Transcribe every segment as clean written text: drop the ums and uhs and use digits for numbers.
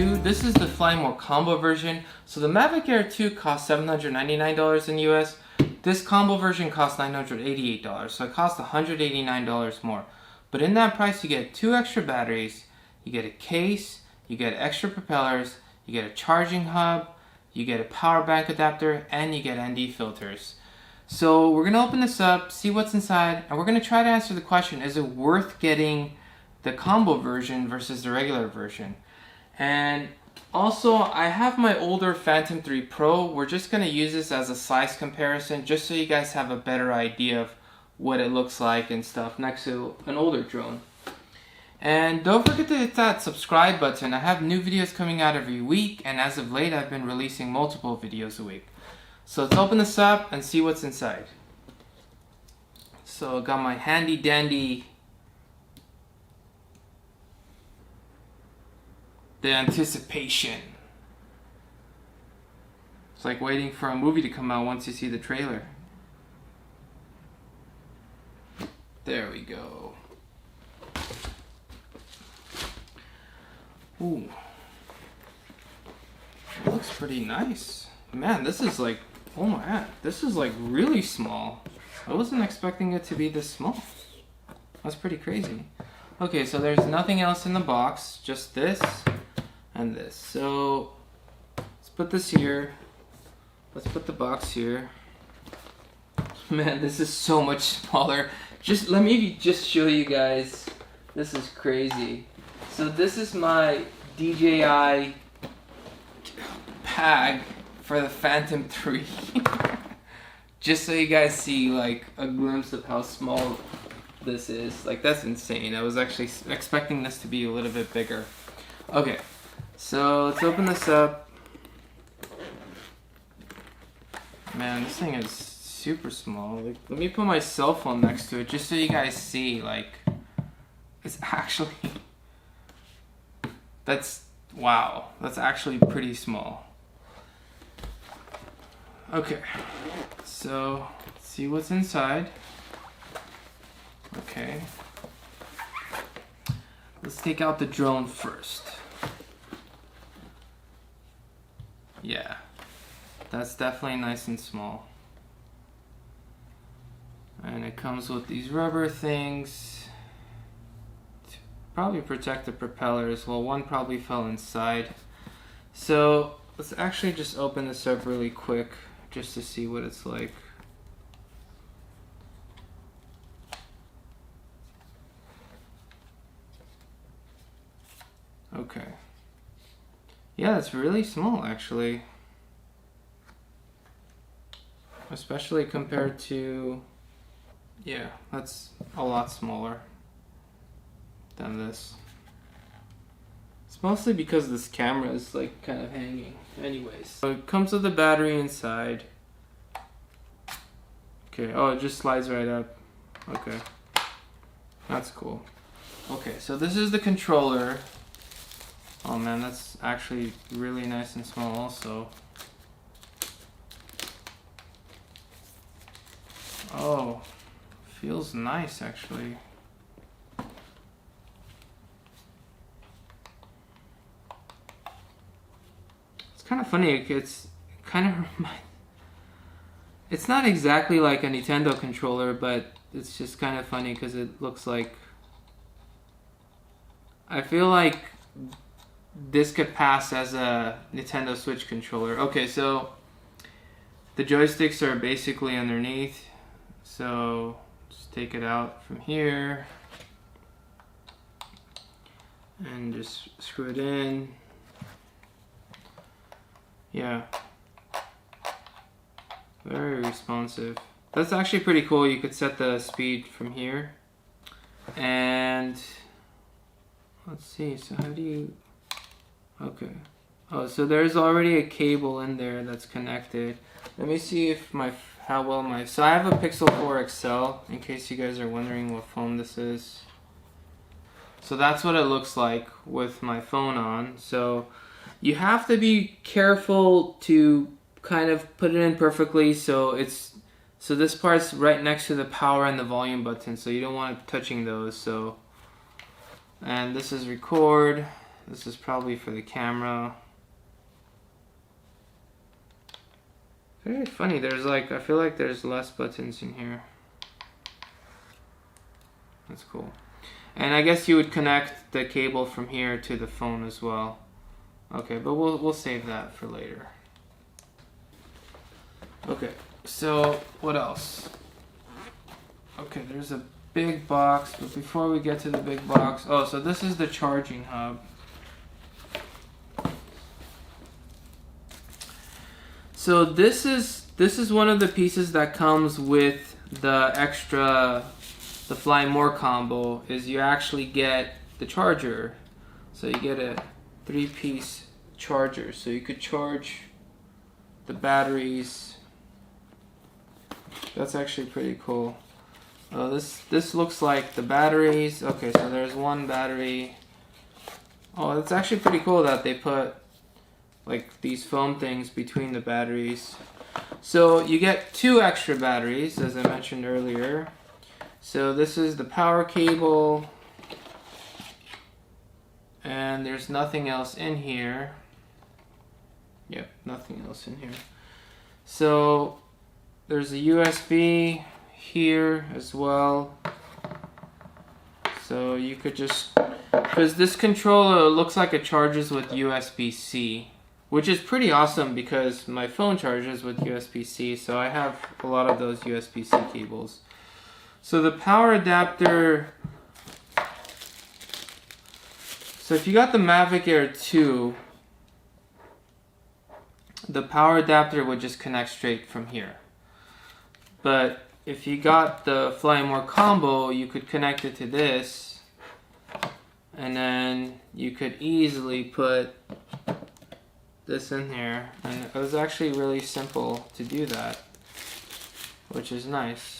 2. This is the Fly More combo version. So the Mavic Air 2 costs $799 in US. This combo version costs $988, so it costs $189 more. But in that price, you get 2 extra batteries, you get a case, you get extra propellers, you get a charging hub, you get a power bank adapter, and you get ND filters. So we're going to open this up, see what's inside, and we're going to try to answer the question, is it worth getting the combo version versus the regular version? And also, I have my older Phantom 3 Pro. We're just going to use this as a size comparison just so you guys have a better idea of what it looks like and stuff next to an older drone. And don't forget to hit that subscribe button. I have new videos coming out every week, and as of late I've been releasing multiple videos a week. So let's open this up and see what's inside. So I got my handy dandy, the anticipation. It's like waiting for a movie to come out once you see the trailer. There we go. Ooh. It looks pretty nice. Man, this is like, oh man, this is like really small. I wasn't expecting it to be this small. That's pretty crazy. Okay, so there's nothing else in the box, just this and this. So let's put this here. Let's put the box here. Man, this is so much smaller. Just let me just show you guys. This is crazy. So this is my DJI bag for the Phantom 3. Just so you guys see like a glimpse of how small this is. Like, that's insane. I was actually expecting this to be a little bit bigger. Okay, so let's open this up. Man, this thing is super small. Like, let me put my cell phone next to it just so you guys see, like, it's actually, that's, wow, that's actually pretty small. Okay, so let's see what's inside. Okay, let's take out the drone first. Yeah, that's definitely nice and small. And it comes with these rubber things to probably protect the propellers. Well, one probably fell inside. So let's actually just open this up really quick just to see what it's like. Okay. Yeah, it's really small actually. Especially compared to, yeah, that's a lot smaller than this. It's mostly because this camera is like kind of hanging. Anyways, so it comes with the battery inside. Okay, oh, it just slides right up. Okay, that's cool. Okay, so this is the controller. Oh man, that's actually really nice and small also. Oh, feels nice actually. It's kind of funny, it's kind of it's not exactly like a Nintendo controller, but it's just kind of funny because it looks like, I feel like this could pass as a Nintendo Switch controller. Okay, so the joysticks are basically underneath. So just take it out from here and just screw it in. Yeah, very responsive. That's actually pretty cool. You could set the speed from here. And let's see, so how do you, okay. Oh, so there's already a cable in there that's connected. Let me see if how well my, so I have a Pixel 4 XL, in case you guys are wondering what phone this is. So that's what it looks like with my phone on. So you have to be careful to kind of put it in perfectly so this part's right next to the power and the volume button, so you don't want it touching those. So, and this is record, This is probably for the camera. Very funny, there's like, I feel like there's less buttons in here. That's cool. And I guess you would connect the cable from here to the phone as well. Okay, but we'll save that for later. Okay, so what else? Okay, there's a big box, but before we get to the big box, oh, so this is the charging hub. So this is one of the pieces that comes with the extra, the Fly More combo, is you actually get the charger. So you get a 3-piece charger, so you could charge the batteries. That's actually pretty cool. This looks like the batteries. Okay, so there's one battery. Oh, it's actually pretty cool that they put like these foam things between the batteries. So you get 2 extra batteries, as I mentioned earlier. So this is the power cable, and there's nothing else in here. Yep, nothing else in here. So there's a USB here as well. So you could just, because this controller looks like it charges with USB-C, which is pretty awesome because my phone charges with USB-C, so I have a lot of those USB-C cables. So the power adapter, so if you got the Mavic Air 2, the power adapter would just connect straight from here. But if you got the Fly More combo, you could connect it to this, and then you could easily put this in here. And it was actually really simple to do that, which is nice.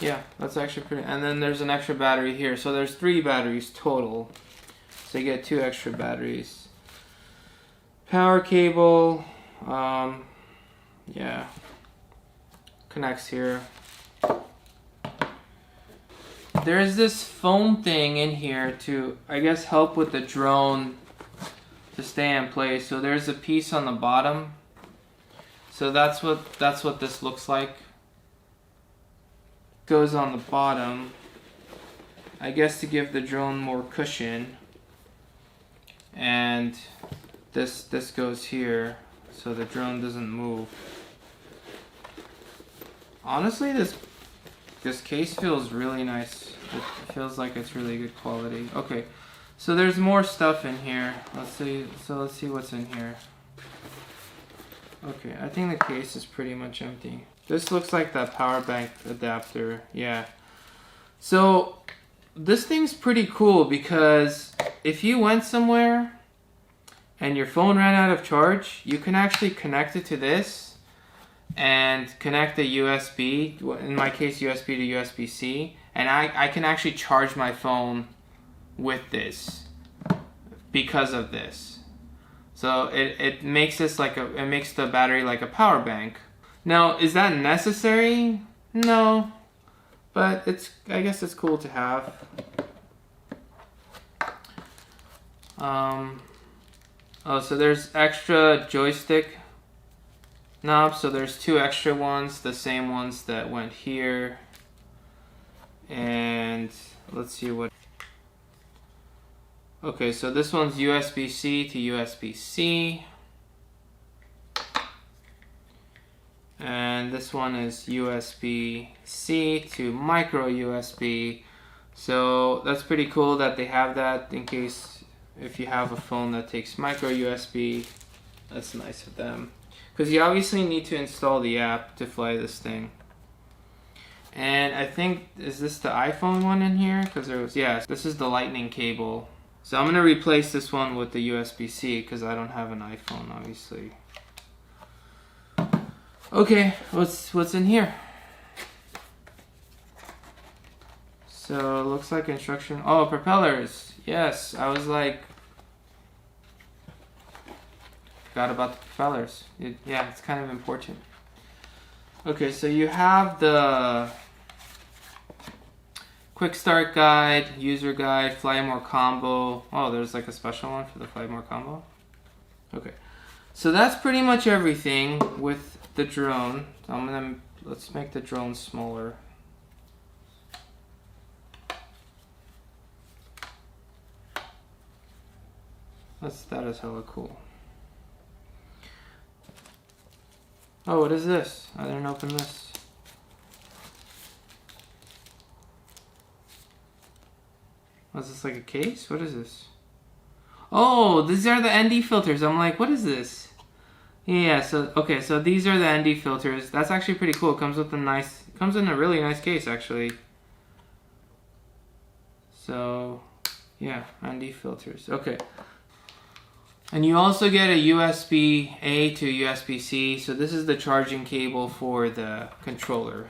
Yeah, that's actually pretty. And then there's an extra battery here, so there's 3 batteries total. So you get 2 extra batteries. Power cable, yeah, connects here. There's this foam thing in here to, I guess, help with the drone to stay in place. So there's a piece on the bottom. So that's what this looks like. Goes on the bottom, I guess, to give the drone more cushion. And this goes here so the drone doesn't move. Honestly, this case feels really nice. It feels like it's really good quality. Okay, so there's more stuff in here. Let's see what's in here. Okay, I think the case is pretty much empty. This looks like that power bank adapter. Yeah. So this thing's pretty cool because if you went somewhere and your phone ran out of charge, you can actually connect it to this and connect the USB, in my case USB to USB-C, and I can actually charge my phone with this because of this. So it makes this like it makes the battery like a power bank. Now, is that necessary? No, but I guess it's cool to have. Oh, so there's extra joystick knobs. So there's 2 extra ones, the same ones that went here. And let's see what. Okay, so this one's USB-C to USB-C. And this one is USB-C to micro USB. So that's pretty cool that they have that in case if you have a phone that takes micro USB. That's nice of them. Because you obviously need to install the app to fly this thing. And I think, is this the iPhone one in here? Because there was, yeah, this is the lightning cable. So I'm going to replace this one with the USB-C because I don't have an iPhone, obviously. Okay, what's in here? So it looks like instruction. Oh, propellers. Yes, I was like, forgot about the propellers. Yeah, it's kind of important. Okay, so you have the quick start guide, user guide, fly more combo. Oh, there's like a special one for the fly more combo. Okay, so that's pretty much everything with the drone. Let's make the drone smaller. That is hella cool. Oh, what is this? I didn't open this. Was this like a case? What is this? Oh, these are the ND filters. I'm like, what is this? Yeah, so okay, so these are the ND filters. That's actually pretty cool. It comes in a really nice case actually. So, yeah, ND filters. Okay. And you also get a USB-A to USB-C. So this is the charging cable for the controller.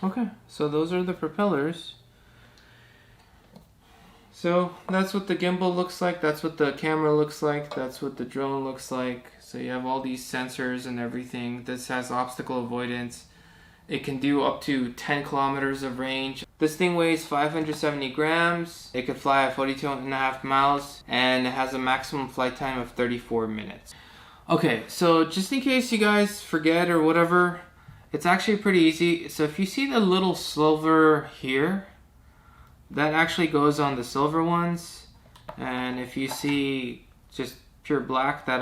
Okay, so those are the propellers. So that's what the gimbal looks like, that's what the camera looks like, that's what the drone looks like. So you have all these sensors and everything. This has obstacle avoidance. It can do up to 10 kilometers of range. This thing weighs 570 grams. It could fly at 42.5 miles and it has a maximum flight time of 34 minutes. Okay, so just in case you guys forget or whatever, it's actually pretty easy. So if you see the little silver here, that actually goes on the silver ones, and if you see just pure black, that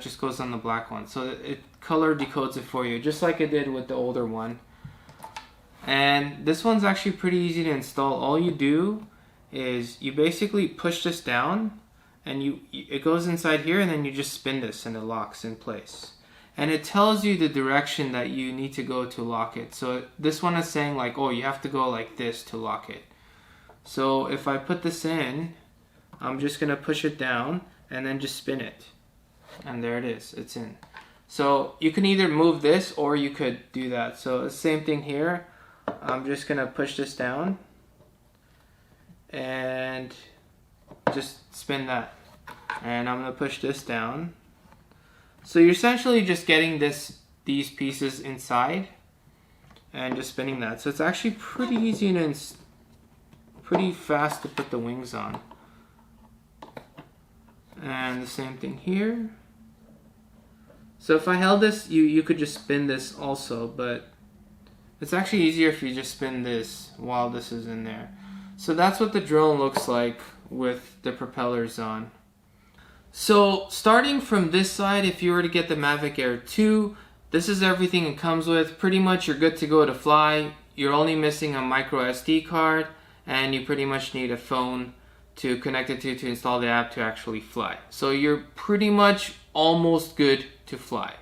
just goes on the black one. So it color decodes it for you, just like it did with the older one. And this one's actually pretty easy to install. All you do is you basically push this down, and it goes inside here, and then you just spin this, and it locks in place. And it tells you the direction that you need to go to lock it. So this one is saying like, oh, you have to go like this to lock it. So if I put this in, I'm just gonna push it down and then just spin it. And there it is, it's in. So you can either move this or you could do that. So the same thing here. I'm just gonna push this down and just spin that. And I'm gonna push this down. So you're essentially just getting these pieces inside and just spinning that. So it's actually pretty easy and pretty fast to put the wings on. And the same thing here. So if I held this, you could just spin this also, but it's actually easier if you just spin this while this is in there. So that's what the drone looks like with the propellers on. So starting from this side, if you were to get the Mavic Air 2, this is everything it comes with. Pretty much you're good to go to fly. You're only missing a micro SD card, and you pretty much need a phone to connect it to install the app to actually fly. So you're pretty much almost good to fly.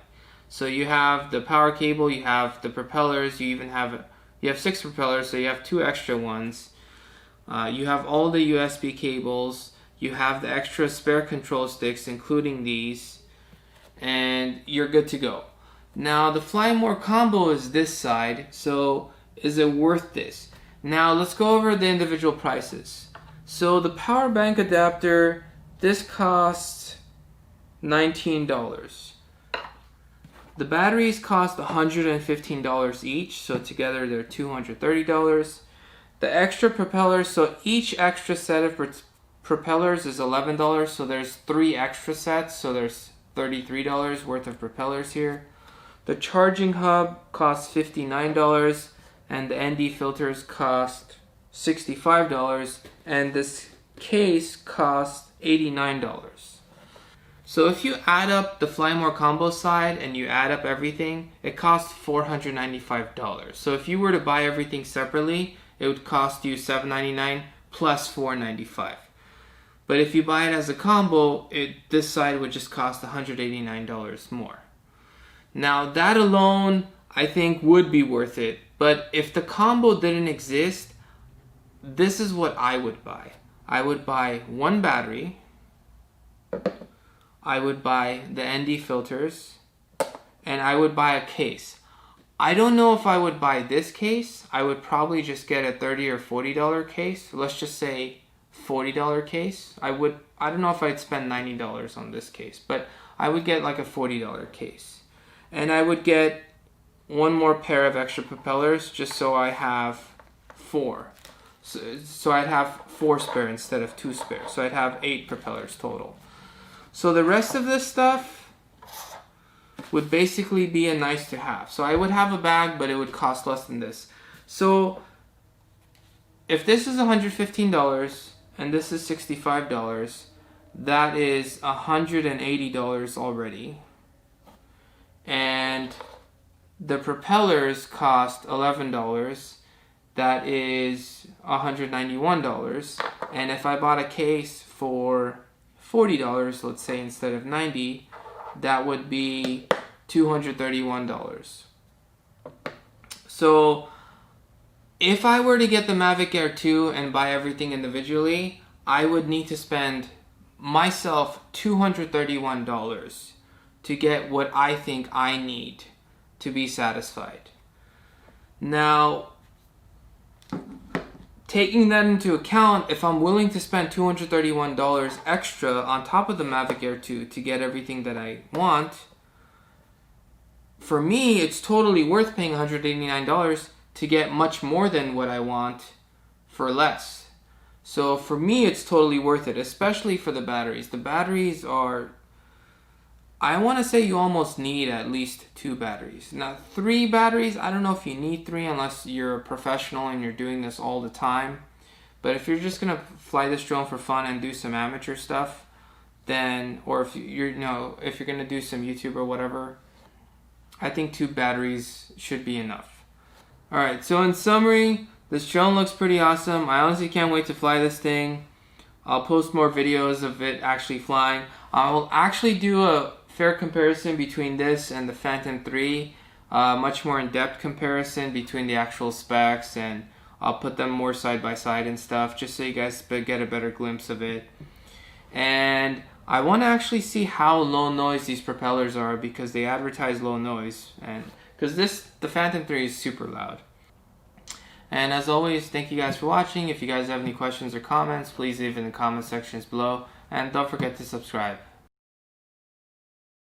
So you have the power cable, you have the propellers, you have 6 propellers, so you have 2 extra ones. You have all the USB cables. You have the extra spare control sticks, including these, and you're good to go. Now the Fly More combo is this side, so is it worth this? Now let's go over the individual prices. So the power bank adapter, this costs $19. The batteries cost $115 each, so together they're $230. The extra propellers, so each extra set of propellers is $11, so there's 3 extra sets, so there's $33 worth of propellers here. The charging hub costs $59, and the ND filters cost $65, and this case costs $89. So if you add up the Fly More combo side and you add up everything, it costs $495. So if you were to buy everything separately, it would cost you $799 plus $495. But if you buy it as a combo, this side would just cost $189 more. Now that alone, I think would be worth it. But if the combo didn't exist, this is what I would buy. I would buy 1 battery. I would buy the ND filters. And I would buy a case. I don't know if I would buy this case. I would probably just get a $30 or $40 case. Let's just say $40 case. I don't know if I'd spend $90 on this case, but I would get like a $40 case. And I would get one more pair of extra propellers just so I have 4. So I'd have 4 spare instead of 2 spare. So I'd have 8 propellers total. So the rest of this stuff would basically be a nice to have. So I would have a bag, but it would cost less than this. So if this is $115 and this is $65, that is $180 already. And the propellers cost $11. That is $191. And if I bought a case for $40, let's say, instead of $90, that would be $231. So if I were to get the Mavic Air 2 and buy everything individually, I would need to spend myself $231 to get what I think I need to be satisfied. Now, taking that into account, if I'm willing to spend $231 extra on top of the Mavic Air 2 to get everything that I want, for me, it's totally worth paying $189 to get much more than what I want for less. So for me, it's totally worth it, especially for the batteries. The batteries are, I want to say you almost need at least 2 batteries. Now, 3 batteries, I don't know if you need 3 unless you're a professional and you're doing this all the time. But if you're just going to fly this drone for fun and do some amateur stuff, then, or if you're, if you're going to do some YouTube or whatever, I think 2 batteries should be enough. Alright, so in summary, this drone looks pretty awesome. I honestly can't wait to fly this thing. I'll post more videos of it actually flying. I'll actually do a fair comparison between this and the Phantom 3. Much more in-depth comparison between the actual specs, and I'll put them more side by side and stuff just so you guys get a better glimpse of it. And I want to actually see how low noise these propellers are, because they advertise low noise, and because the Phantom 3 is super loud. And as always, thank you guys for watching. If you guys have any questions or comments, please leave in the comment sections below, and don't forget to subscribe.